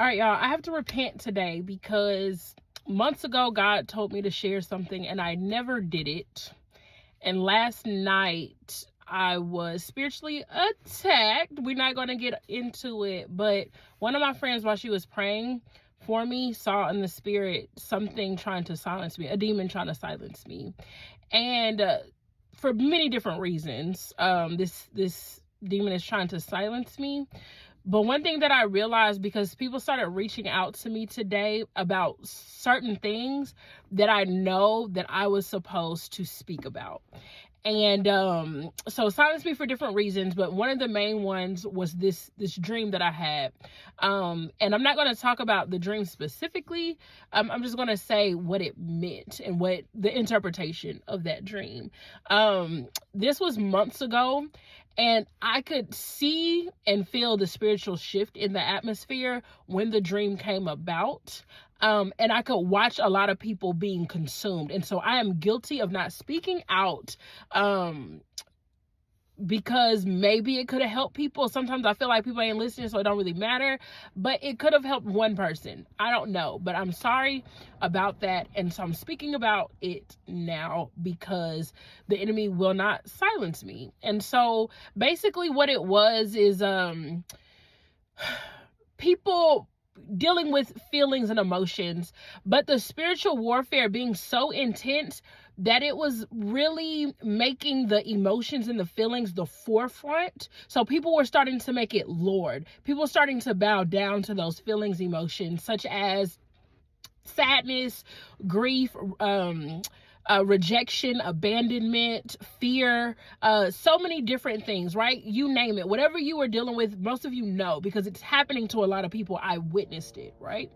All right, y'all, I have to repent today because months ago God told me to share something and I never did it. And last night I was spiritually attacked. We're not going to get into it, but one of my friends, while she was praying for me, saw in the spirit something trying to silence me, a demon trying to silence me. And for many different reasons, this demon is trying to silence me. But one thing that I realized, because people started reaching out to me today about certain things that I know that I was supposed to speak about. And so silence me for different reasons, but one of the main ones was this dream that I had. And I'm not going to talk about the dream specifically. I'm just going to say what it meant and what the interpretation of that dream. This was months ago, and I could see and feel the spiritual shift in the atmosphere when the dream came about. And I could watch a lot of people being consumed. And so I am guilty of not speaking out, because maybe it could have helped people. Sometimes I feel like people ain't listening, so it don't really matter, but it could have helped one person. I don't know, but I'm sorry about that. And so I'm speaking about it now because the enemy will not silence me. And so basically what it was is, people dealing with feelings and emotions, but the spiritual warfare being so intense that it was really making the emotions and the feelings the forefront. So people were starting to make it Lord. People were starting to bow down to those feelings, emotions, such as sadness, grief, rejection, abandonment, fear, so many different things, right? You name it. Whatever you were dealing with, most of you know, because it's happening to a lot of people. I witnessed it, right?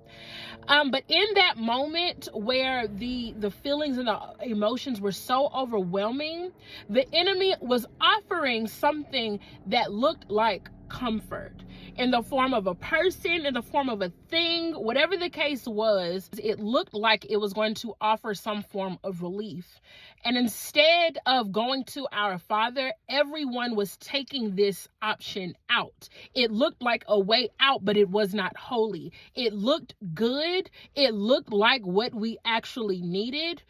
But in that moment where the feelings and the emotions were so overwhelming, the enemy was offering something that looked like comfort in the form of a person, in the form of a thing, whatever the case was. It looked like it was going to offer some form of relief. And instead of going to our Father, everyone was taking this option out. It looked like a way out, but it was not holy. It looked good. It looked like what we actually needed.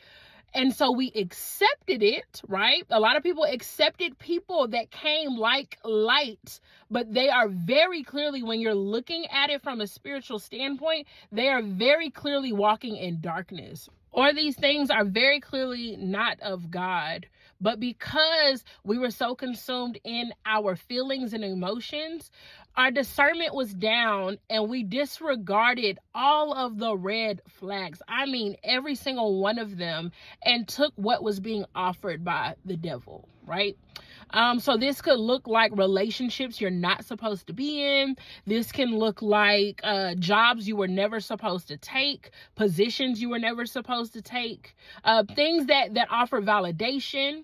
And so we accepted it, right? A lot of people accepted people that came like light, but they are very clearly, when you're looking at it from a spiritual standpoint, they are very clearly walking in darkness. Or these things are very clearly not of God. But because we were so consumed in our feelings and emotions, our discernment was down and we disregarded all of the red flags. I mean, every single one of them, and took what was being offered by the devil, right? So this could look like relationships you're not supposed to be in. This can look like jobs you were never supposed to take, positions you were never supposed to take, things that offer validation,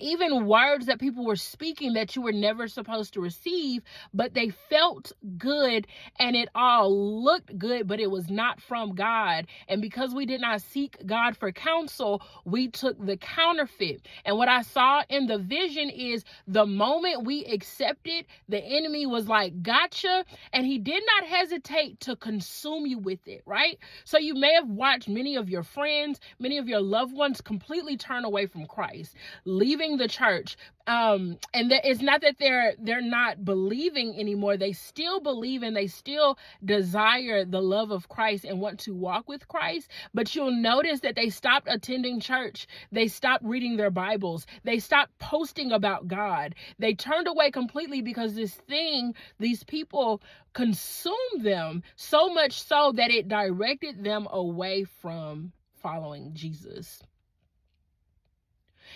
even words that people were speaking that you were never supposed to receive, but they felt good and it all looked good, but it was not from God. And because we did not seek God for counsel, we took the counterfeit. And what I saw in the vision is the moment we accepted, the enemy was like, gotcha. And he did not hesitate to consume you with it, right? So you may have watched many of your friends, many of your loved ones completely turn away from Christ, leaving the church. And it's not that they're not believing anymore. They still believe and they still desire the love of Christ and want to walk with Christ. But you'll notice that they stopped attending church. They stopped reading their Bibles. They stopped posting about God. They turned away completely because these people consumed them so much so that it directed them away from following Jesus.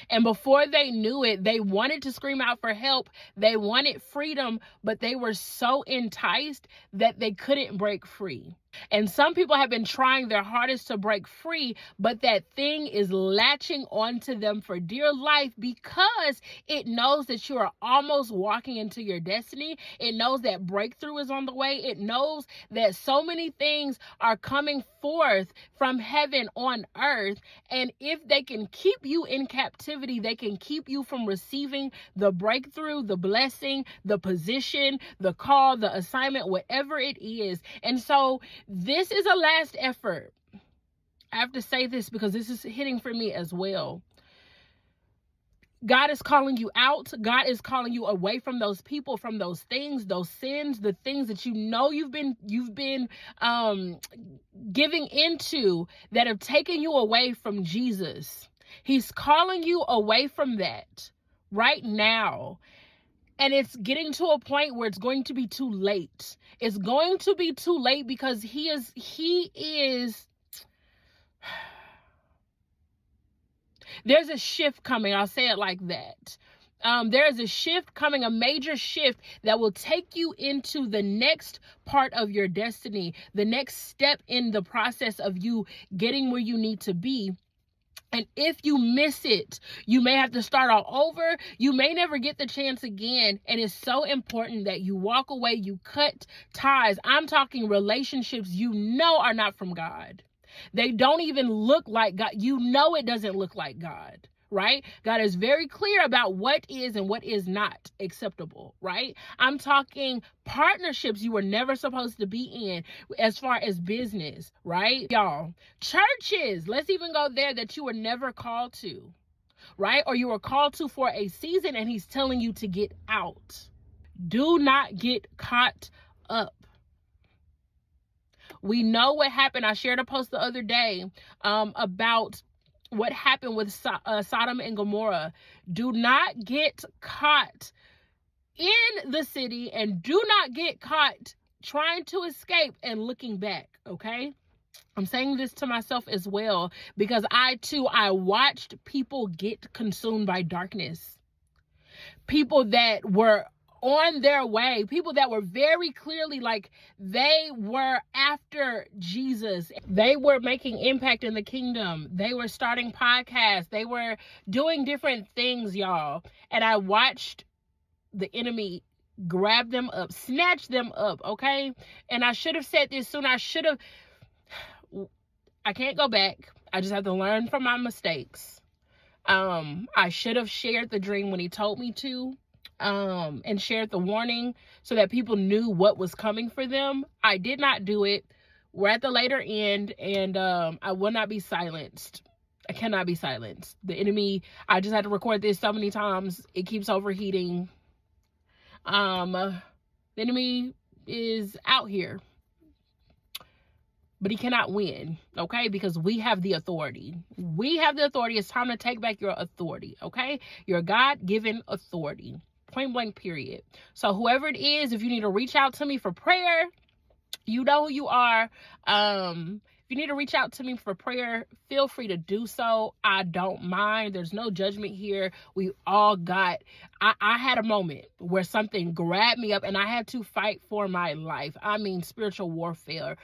And before they knew it, they wanted to scream out for help. They wanted freedom, but they were so enticed that they couldn't break free. And some people have been trying their hardest to break free, but that thing is latching onto them for dear life because it knows that you are almost walking into your destiny. It knows that breakthrough is on the way. It knows that so many things are coming forth from heaven on earth. And if they can keep you in captivity, they can keep you from receiving the breakthrough, the blessing, the position, the call, the assignment, whatever it is. And so this is a last effort. I have to say this because this is hitting for me as well. God is calling you out. God is calling you away from those people, from those things, those sins, the things that you know you've been giving into that have taken you away from Jesus. He's calling you away from that right now. And it's getting to a point where it's going to be too late. It's going to be too late because he is there's a shift coming. I'll say it like that. There's a shift coming, a major shift that will take you into the next part of your destiny, the next step in the process of you getting where you need to be. And if you miss it, you may have to start all over. You may never get the chance again. And it's so important that you walk away, you cut ties. I'm talking relationships you know are not from God. They don't even look like God. You know it doesn't look like God, right? God is very clear about what is and what is not acceptable, right? I'm talking partnerships you were never supposed to be in as far as business, right? Y'all, churches, let's even go there that you were never called to, right? Or you were called to for a season and he's telling you to get out. Do not get caught up. We know what happened. I shared a post the other day about what happened with Sodom and Gomorrah. Do not get caught in the city and do not get caught trying to escape and looking back, okay? I'm saying this to myself as well because I watched people get consumed by darkness. People that were on their way, people that were very clearly like they were after Jesus. They were making impact in the kingdom. They were starting podcasts. They were doing different things, y'all. And I watched the enemy grab them up, snatch them up, okay? And I should have said this soon. I can't go back. I just have to learn from my mistakes. I should have shared the dream when he told me to. And shared the warning so that people knew what was coming for them. I did not do it. We're at the later end, and I will not be silenced. I cannot be silenced. The enemy, I just had to record this so many times. It keeps overheating. The enemy is out here, but he cannot win, okay? Because we have the authority. We have the authority. It's time to take back your authority, okay? Your God-given authority. Point blank, period. So whoever it is, if you need to reach out to me for prayer, you know who you are. If you need to reach out to me for prayer, feel free to do so. I don't mind. There's no judgment here. We all I had a moment where something grabbed me up and I had to fight for my life. I mean, spiritual warfare,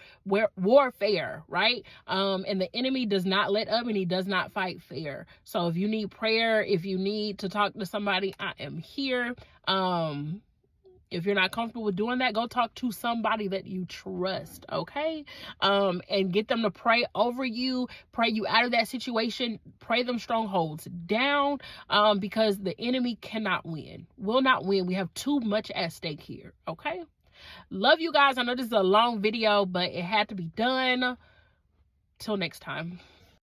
right? And the enemy does not let up and he does not fight fair. So if you need prayer, if you need to talk to somebody, I am here. If you're not comfortable with doing that, go talk to somebody that you trust, okay? And get them to pray over you, pray you out of that situation, pray them strongholds down, because the enemy cannot win, will not win. We have too much at stake here, okay? Love you guys. I know this is a long video, but it had to be done. Till next time.